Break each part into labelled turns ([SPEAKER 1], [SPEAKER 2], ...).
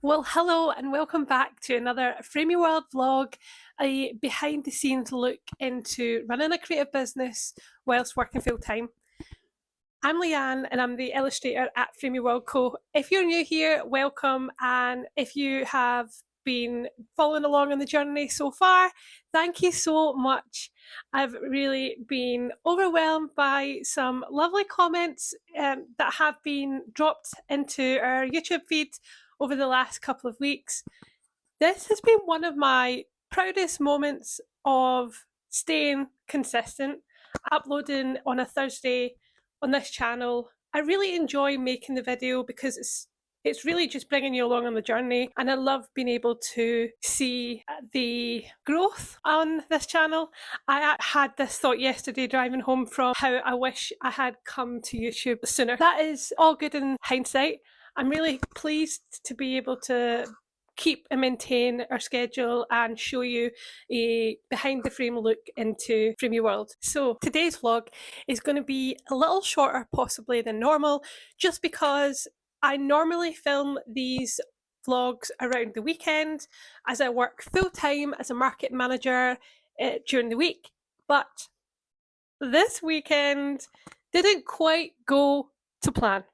[SPEAKER 1] Well, hello and welcome back to another Frame Your World vlog, a behind the scenes look into running a creative business whilst working full time. I'm Leanne and I'm the illustrator at Frame Your World Co. If you're new here, welcome, and if you have been following along on the journey so far, thank you so much. I've really been overwhelmed by some lovely comments that have been dropped into our YouTube feed over the last couple of weeks. This has been one of my proudest moments of staying consistent, uploading on a Thursday on this channel. I really enjoy making the video because it's really just bringing you along on the journey, and I love being able to see the growth on this channel. I had this thought yesterday driving home from how I wish I had come to YouTube sooner. That is all good in hindsight. I'm really pleased to be able to keep and maintain our schedule and show you a behind the frame look into Frame Your World. So today's vlog is going to be a little shorter possibly than normal, just because I normally film these vlogs around the weekend as I work full time as a market manager during the week. But this weekend didn't quite go to plan.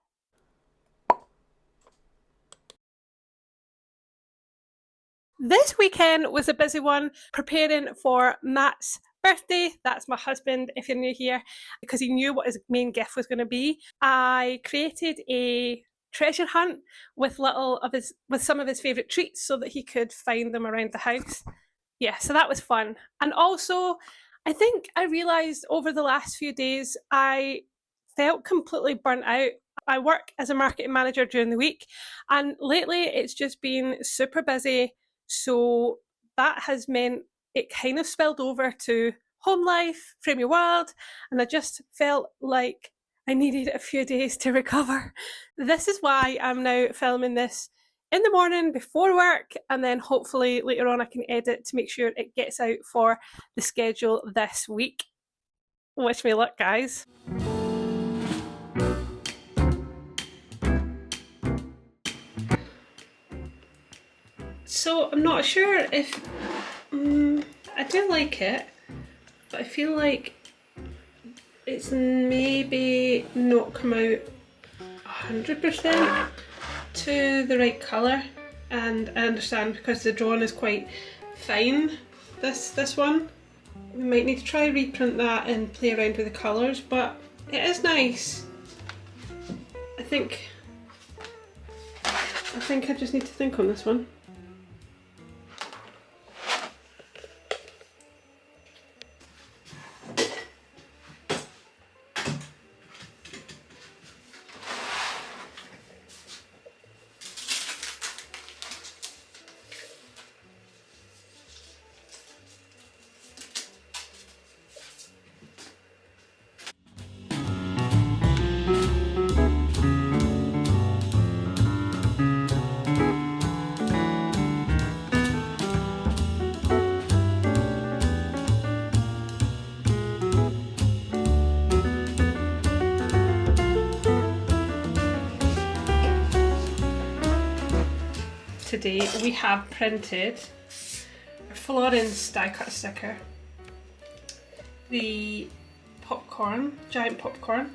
[SPEAKER 1] This weekend was a busy one, preparing for Matt's birthday. That's my husband, if you're new here, because he knew what his main gift was going to be. I created a treasure hunt with some of his favourite treats so that he could find them around the house. Yeah, so that was fun. And also, I think I realised over the last few days I felt completely burnt out. I work as a marketing manager during the week, and lately it's just been super busy. So that has meant it kind of spilled over to home life, Frame Your World, and I just felt like I needed a few days to recover. This is why I'm now filming this in the morning before work, and then hopefully later on I can edit to make sure it gets out for the schedule this week. Wish me luck, guys. So I'm not sure if I do like it, but I feel like it's maybe not come out 100% to the right colour, and I understand because the drawing is quite fine, this one. We might need to try reprint that and play around with the colours, but it is nice. I think I just need to think on this one. Today we have printed a Florence die cut sticker, the popcorn, giant popcorn,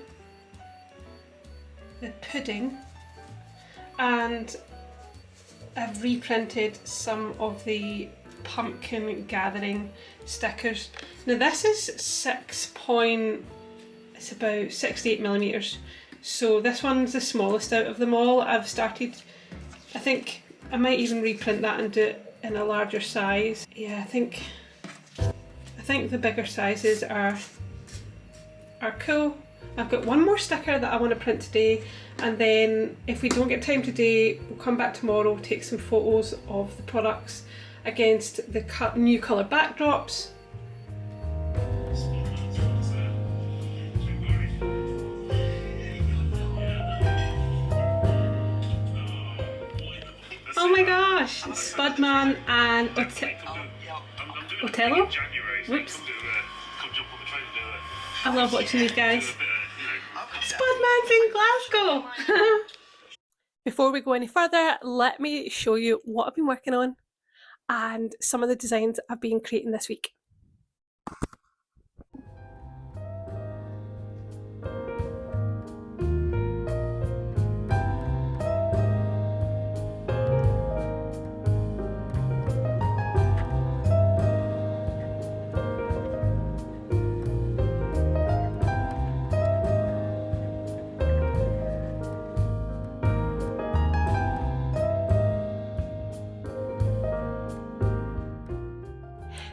[SPEAKER 1] the pudding, and I've reprinted some of the pumpkin gathering stickers. Now this is it's about 68mm, so this one's the smallest out of them all. I've started, I think I might even reprint that and do it in a larger size. Yeah, I think the bigger sizes are cool. I've got one more sticker that I want to print today, and then if we don't get time today, we'll come back tomorrow, take some photos of the products against the new colour backdrops. Oh my gosh, Spudman and Otello? Whoops. I love watching these guys. Spudman's in Glasgow! Before we go any further, let me show you what I've been working on and some of the designs I've been creating this week.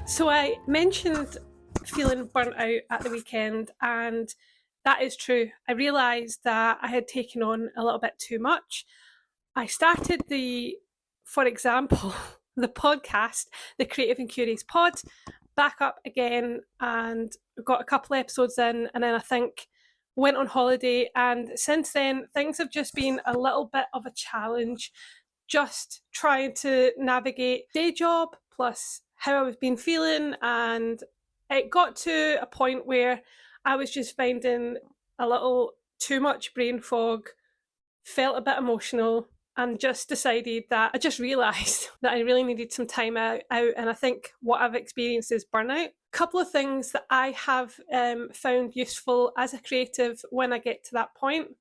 [SPEAKER 1] So I mentioned feeling burnt out at the weekend, and that is true. I realised that I had taken on a little bit too much. I started for example, the podcast, the Creative and Curious Pod, back up again and got a couple episodes in, and then I think went on holiday. And since then, things have just been a little bit of a challenge, just trying to navigate day job plus how I've been feeling. And it got to a point where I was just finding a little too much brain fog, felt a bit emotional, and just decided that I just realised that I really needed some time out. And I think what I've experienced is burnout. A couple of things that I have found useful as a creative when I get to that point.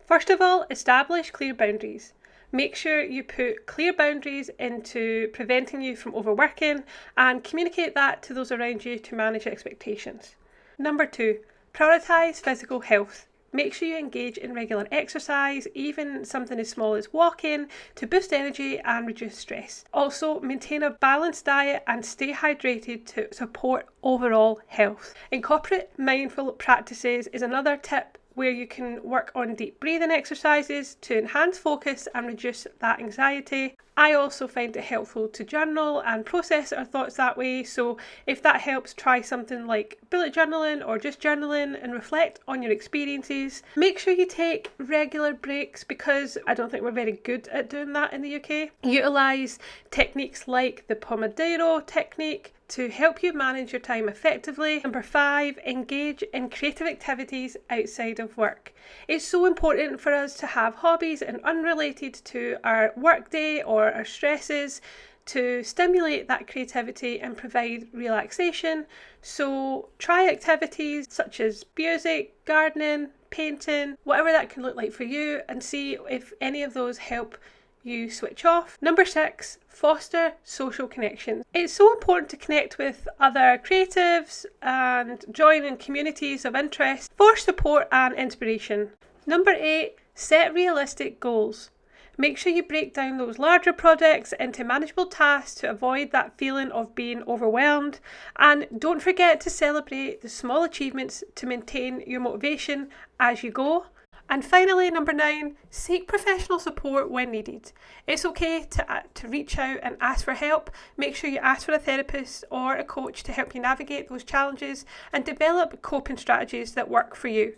[SPEAKER 1] First of all, establish clear boundaries. Make sure you put clear boundaries into preventing you from overworking, and communicate that to those around you to manage expectations. Number 2, prioritise physical health. Make sure you engage in regular exercise, even something as small as walking, to boost energy and reduce stress. Also, maintain a balanced diet and stay hydrated to support overall health. Incorporate mindful practices is another tip, where you can work on deep breathing exercises to enhance focus and reduce that anxiety. I also find it helpful to journal and process our thoughts that way, so if that helps, try something like bullet journaling or just journaling and reflect on your experiences. Make sure you take regular breaks, because I don't think we're very good at doing that in the UK. Utilise techniques like the Pomodoro technique to help you manage your time effectively. Number 5, engage in creative activities outside of work. It's so important for us to have hobbies and unrelated to our workday or our stresses to stimulate that creativity and provide relaxation. So try activities such as music, gardening, painting, whatever that can look like for you, and see if any of those help you switch off. Number 6, foster social connections. It's so important to connect with other creatives and join in communities of interest for support and inspiration. Number 8, set realistic goals. Make sure you break down those larger projects into manageable tasks to avoid that feeling of being overwhelmed. And don't forget to celebrate the small achievements to maintain your motivation as you go. And finally, number 9, seek professional support when needed. It's okay to reach out and ask for help. Make sure you ask for a therapist or a coach to help you navigate those challenges and develop coping strategies that work for you.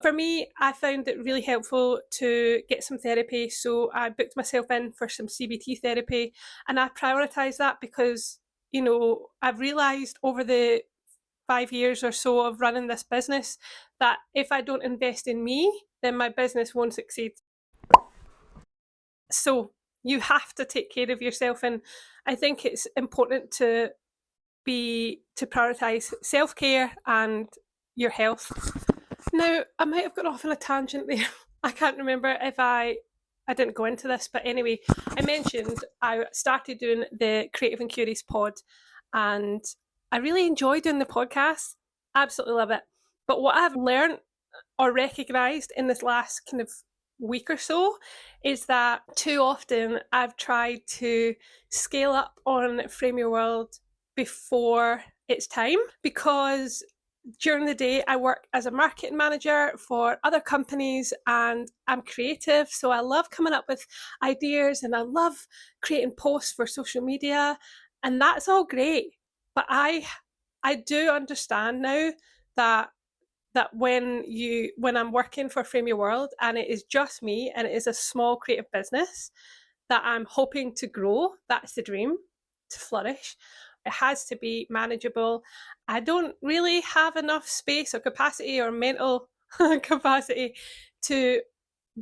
[SPEAKER 1] For me, I found it really helpful to get some therapy, so I booked myself in for some CBT therapy, and I prioritise that because, I've realised over the 5 years or so of running this business that if I don't invest in me, then my business won't succeed. So you have to take care of yourself, and I think it's important to prioritise self-care and your health. Now, I might have gone off on a tangent there. I can't remember if I didn't go into this, but anyway, I mentioned I started doing the Creative and Curious Pod, and I really enjoy doing the podcast. Absolutely love it. But what I've learned or recognised in this last kind of week or so is that too often I've tried to scale up on Frame Your World before it's time, because during the day I work as a marketing manager for other companies and I'm creative, so I love coming up with ideas and I love creating posts for social media, and that's all great. But I do understand now that when I'm working for Frame Your World and it is just me and it is a small creative business that I'm hoping to grow, that's the dream, to flourish. It has to be manageable. I don't really have enough space or capacity or mental capacity to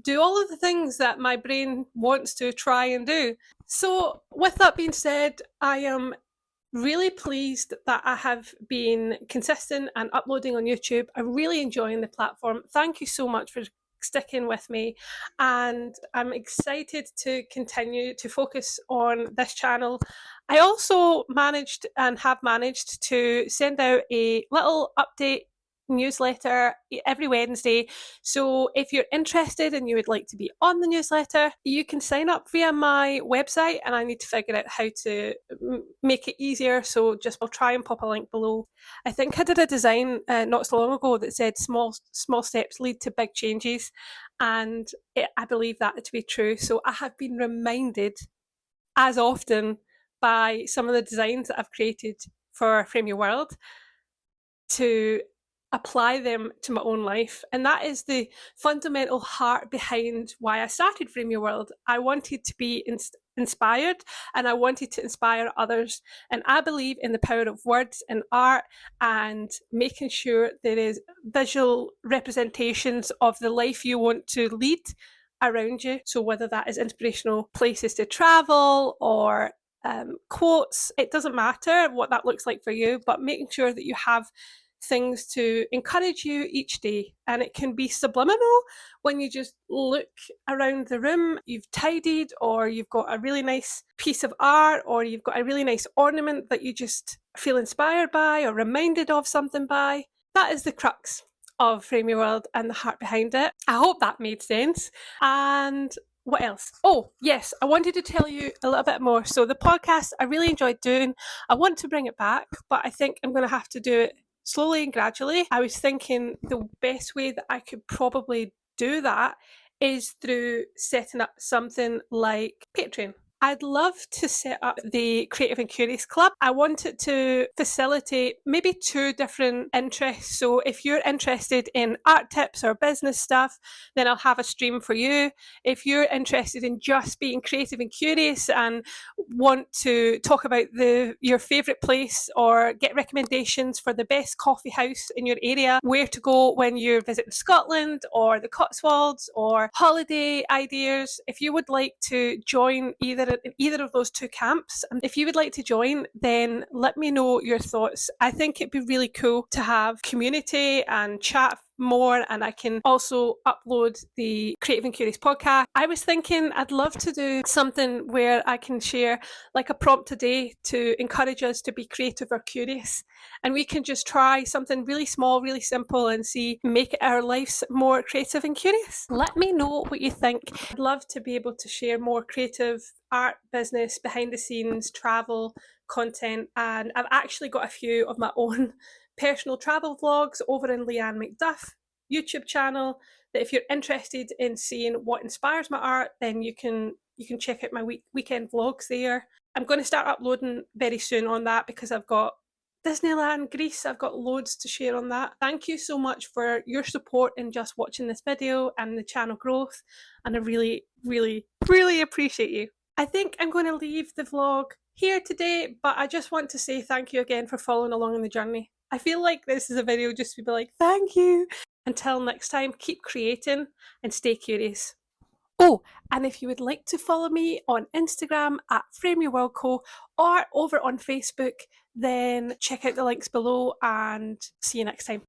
[SPEAKER 1] do all of the things that my brain wants to try and do. So, with that being said, I am really pleased that I have been consistent and uploading on YouTube. I'm really enjoying the platform. Thank you so much for sticking with me, and I'm excited to continue to focus on this channel. I also managed and have managed to send out a little update newsletter every Wednesday. So if you're interested and you would like to be on the newsletter, you can sign up via my website, and I need to figure out how to make it easier. So I'll try and pop a link below. I think I did a design not so long ago that said small steps lead to big changes, and I believe that to be true. So I have been reminded as often by some of the designs that I've created for Frame Your World to apply them to my own life. And that is the fundamental heart behind why I started Frame Your World. I wanted to be inspired, and I wanted to inspire others. And I believe in the power of words and art, and making sure there is visual representations of the life you want to lead around you. So whether that is inspirational places to travel or quotes, it doesn't matter what that looks like for you, but making sure that you have things to encourage you each day. And it can be subliminal when you just look around the room, you've tidied, or you've got a really nice piece of art, or you've got a really nice ornament that you just feel inspired by or reminded of something by. That is the crux of Frame Your World and the heart behind it. I hope that made sense. And what else? Oh, yes, I wanted to tell you a little bit more. So the podcast I really enjoyed doing. I want to bring it back, but I think I'm going to have to do it slowly and gradually. I was thinking the best way that I could probably do that is through setting up something like Patreon. I'd love to set up the Creative and Curious Club. I want it to facilitate maybe 2 different interests. So if you're interested in art tips or business stuff, then I'll have a stream for you. If you're interested in just being creative and curious and want to talk about your favourite place or get recommendations for the best coffee house in your area, where to go when you're visiting Scotland or the Cotswolds, or holiday ideas, if you would like to join either of those 2 camps, and if you would like to join, then let me know your thoughts. I think it'd be really cool to have community and chat more, and I can also upload the Creative and Curious podcast. I was thinking I'd love to do something where I can share like a prompt a day to encourage us to be creative or curious, and we can just try something really small, really simple, and make our lives more creative and curious. Let me know what you think. I'd love to be able to share more creative art, business, behind the scenes, travel content, and I've actually got a few of my own personal travel vlogs over in Leanne McDuff YouTube channel, that if you're interested in seeing what inspires my art, then you can check out my weekend vlogs there. I'm going to start uploading very soon on that because I've got Disneyland, Greece, I've got loads to share on that. Thank you so much for your support in just watching this video and the channel growth, and I really, really, really appreciate you. I think I'm going to leave the vlog here today, but I just want to say thank you again for following along on the journey. I feel like this is a video just to be like, thank you. Until next time, keep creating and stay curious. Oh, and if you would like to follow me on Instagram at Frame Your World Co, or over on Facebook, then check out the links below, and see you next time.